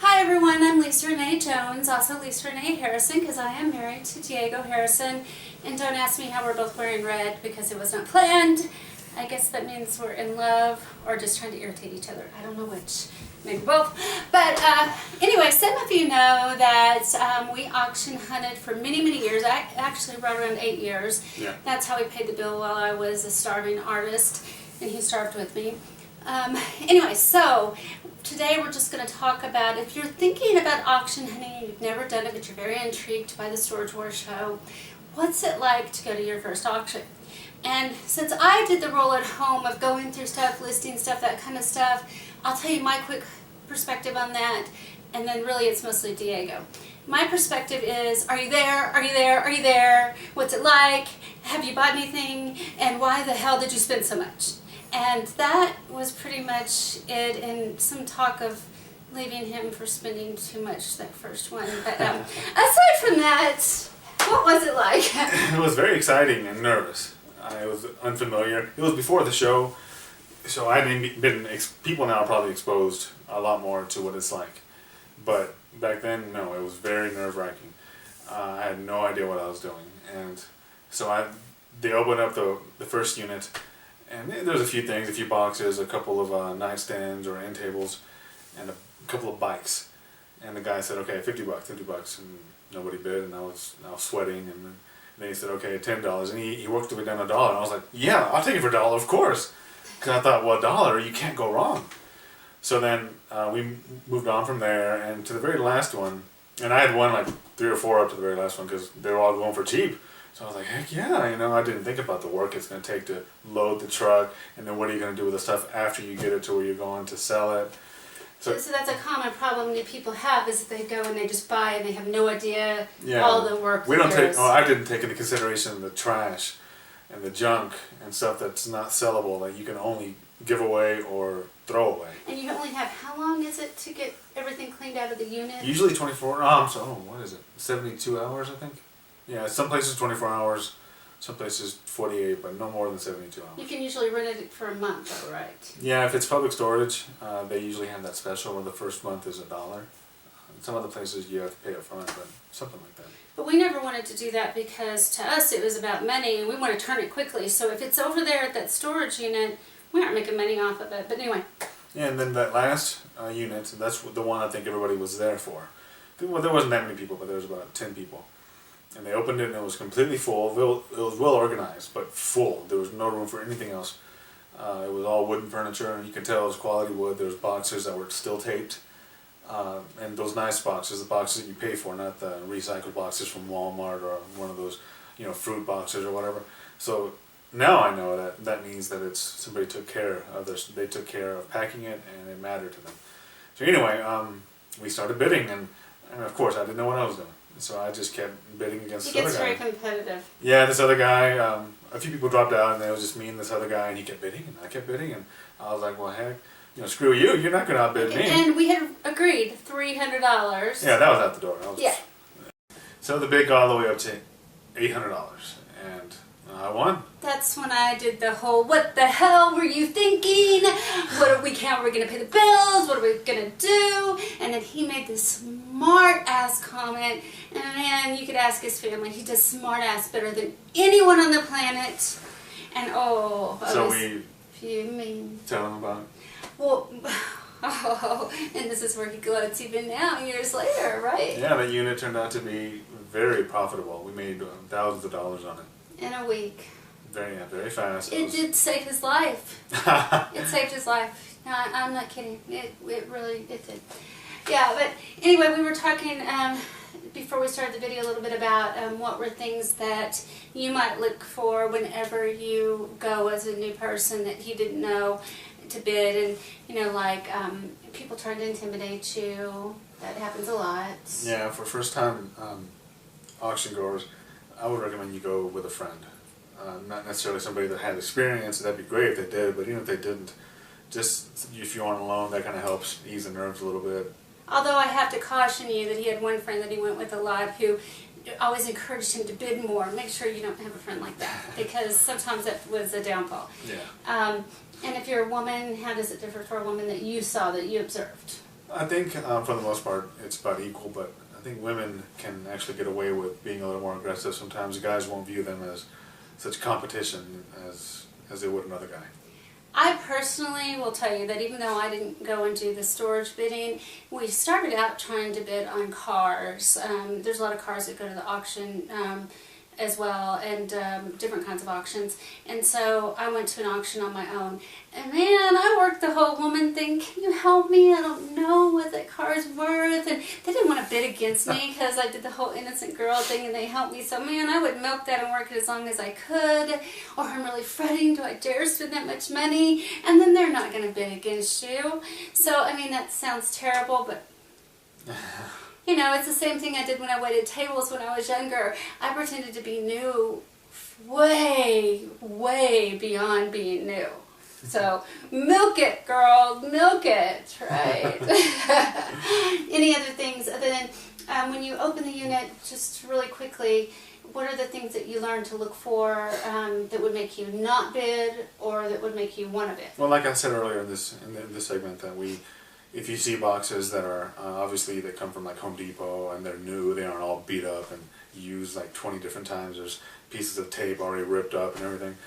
Hi everyone, I'm Lisa Renee Jones, also Lisa Renee Harrison, because I am married to Diego Harrison. And don't ask me how we're both wearing red, because it was not planned. I guess that means we're in love, or just trying to irritate each other. I don't know which. Maybe both. But anyway, some of you know that we auction hunted for many, many years. I actually right around 8 years. Yeah. That's how we paid the bill while I was a starving artist, and he starved with me. Anyway, so today we're just going to talk about, if you're thinking about auction hunting, you've never done it, but you're very intrigued by the Storage Wars show, what's it like to go to your first auction? And since I did the role at home of going through stuff, listing stuff, that kind of stuff, I'll tell you my quick perspective on that, and then really it's mostly Diego. My perspective is, are you there? Are you there? Are you there? What's it like? Have you bought anything? And why the hell did you spend so much? And that was pretty much it, and some talk of leaving him for spending too much that first one. But aside from that, what was it like? It was very exciting and nervous. I was unfamiliar. It was before the show, so I hadn't been. People now are probably exposed a lot more to what it's like. But back then, no, it was very nerve-wracking. I had no idea what I was doing, and so they opened up the first unit. And there's a few things, a few boxes, a couple of nightstands or end tables, and a couple of bikes. And the guy said, okay, $50, $50, and nobody bid, and I was sweating. And then he said, okay, $10, and he worked it down to $1. And I was like, yeah, I'll take it for $1, of course, because I thought, well, $1, you can't go wrong. So then we moved on from there, and to the very last one, and I had won like 3 or 4 up to the very last one because they were all going for cheap. So I was like, heck yeah, I didn't think about the work it's going to take to load the truck, and then what are you going to do with the stuff after you get it to where you're going to sell it. So that's a common problem that people have, is that they go and they just buy and they have no idea yeah, all the work we don't there take. is. Oh, I didn't take into consideration the trash and the junk and stuff that's not sellable that you can only give away or throw away. And you only have, how long is it to get everything cleaned out of the unit? Usually 24, what is it, 72 hours I think? Yeah, some places 24 hours, some places 48, but no more than 72 hours. You can usually rent it for a month, though, right? Yeah, if it's public storage, they usually have that special where the first month is $1. Some other places you have to pay up front, but something like that. But we never wanted to do that because to us it was about money, and we want to turn it quickly. So if it's over there at that storage unit, we aren't making money off of it. But anyway. Yeah, and then that last unit, that's the one I think everybody was there for. Well, there wasn't that many people, but there was about 10 people. And they opened it and it was completely full. It was well organized, but full. There was no room for anything else. It was all wooden furniture, and you could tell it was quality wood. There was boxes that were still taped. And those nice boxes, the boxes that you pay for, not the recycled boxes from Walmart or one of those, fruit boxes or whatever. So now I know that means that it's somebody took care of this. They took care of packing it, and it mattered to them. So anyway, we started bidding, and of course I didn't know what I was doing. So I just kept bidding against this other guy. It gets very competitive. Yeah, this other guy, a few people dropped out, and it was just me and this other guy, and he kept bidding, and I kept bidding, and I was like, well, heck, screw you, you're not going to outbid me. And we had agreed $300. Yeah, that was out the door. Yeah. So the bid got all the way up to $800, and I won. That's when I did the whole, what the hell were you thinking? How are we going to pay the bills? What are we going to do? And then he made this smart-ass comment. And man, you could ask his family. He does smart-ass better than anyone on the planet. And So we fuming. tell him about it. Well, and this is where he gloats even now, years later, right? Yeah, that unit turned out to be very profitable. We made thousands of dollars on it. In a week. Very fast. It did save his life. It saved his life. No, I'm not kidding. It really did. Yeah, but anyway, we were talking before we started the video a little bit about what were things that you might look for whenever you go as a new person that you didn't know to bid, and like people trying to intimidate you. That happens a lot. Yeah, for first time auction goers, I would recommend you go with a friend. Not necessarily somebody that had experience. That'd be great if they did, but even if they didn't, just if you're on alone, that kind of helps ease the nerves a little bit. Although I have to caution you that he had one friend that he went with a lot who always encouraged him to bid more. Make sure you don't have a friend like that, because sometimes that was a downfall. Yeah. And if you're a woman, how does it differ for a woman that you saw, that you observed? I think for the most part it's about equal, but I think women can actually get away with being a little more aggressive. Sometimes guys won't view them as such competition as they would another guy. I personally will tell you that even though I didn't go and do the storage bidding, we started out trying to bid on cars. There's a lot of cars that go to the auction as well, and different kinds of auctions. And so I went to an auction on my own. And man, I worked the whole woman thing. Can you help me? I don't know what that car's worth. And they didn't want to bid against me because I did the whole innocent girl thing and they helped me. So man, I would milk that and work it as long as I could. Or I'm really fretting, do I dare spend that much money? And then they're not going to bid against you. So, I mean, that sounds terrible, but you know, it's the same thing I did when I waited tables when I was younger. I pretended to be new way, way beyond being new. So, milk it, girl, milk it, right? Any other things other than when you open the unit, just really quickly, what are the things that you learn to look for that would make you not bid or that would make you want to bid? Well, like I said earlier in this segment, that if you see boxes that are obviously that come from like Home Depot and they're new, they aren't all beat up and used like 20 different times. There's pieces of tape already ripped up and everything.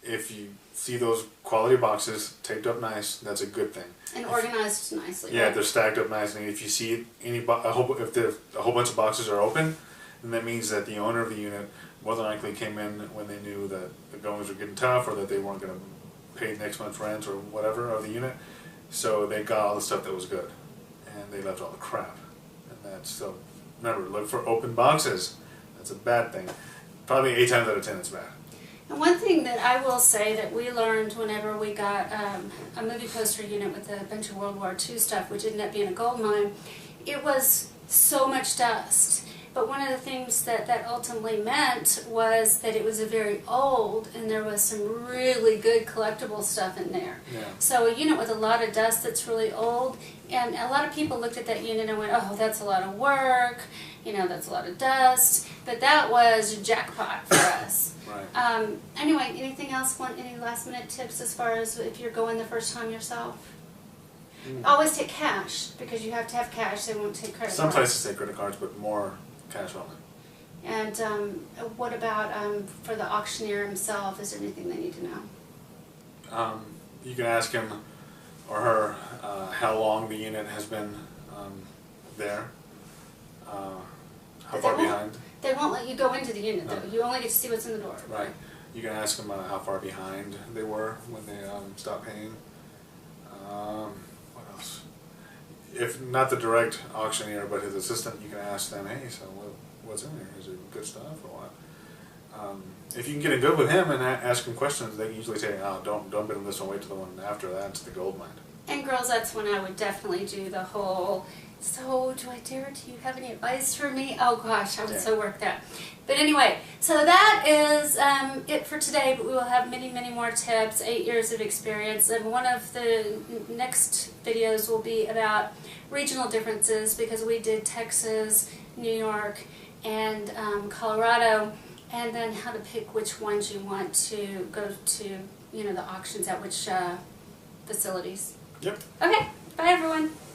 If you see those quality boxes taped up nice, that's a good thing. And organized nicely. Yeah, right? They're stacked up nicely. If you see if a whole bunch of boxes are open, then that means that the owner of the unit more than likely came in when they knew that the goings were getting tough or that they weren't going to pay next month's rent or whatever of the unit. So they got all the stuff that was good, and they left all the crap. And that's so. Remember, look for open boxes. That's a bad thing. Probably 8 times out of 10, it's bad. And one thing that I will say that we learned whenever we got a movie poster unit with a bunch of World War II stuff, which ended up being a gold mine, it was so much dust. But one of the things that ultimately meant was that it was a very old, and there was some really good collectible stuff in there. Yeah. So a unit with a lot of dust that's really old, and a lot of people looked at that unit and went, oh, that's a lot of work, you know, that's a lot of dust. But that was jackpot for us. Right. Anyway, anything else? Any last minute tips as far as if you're going the first time yourself? Always take cash, because you have to have cash. They won't take credit cards. Some places take credit cards, but more cash only. And what about for the auctioneer himself? Is there anything they need to know? You can ask him or her how long the unit has been there, how far behind. They won't let you go into the unit, though. You only get to see what's in the door. Right. You can ask them how far behind they were when they stopped paying. What else? If not the direct auctioneer, but his assistant, you can ask them, hey, so what's in there? Is it good stuff or what? If you can get it good with him and ask him questions, they can usually say, oh, don't bid on this one, wait till the one after that, it's the gold mine. And girls, that's when I would definitely do the whole, so do I dare, do you have any advice for me? Oh gosh, I would so work that. But anyway, so that is it for today, but we will have many, many more tips, 8 years of experience, and one of the next videos will be about regional differences, because we did Texas, New York, and Colorado, and then how to pick which ones you want to go to, you know, the auctions at which facilities. Yep. Okay, bye everyone.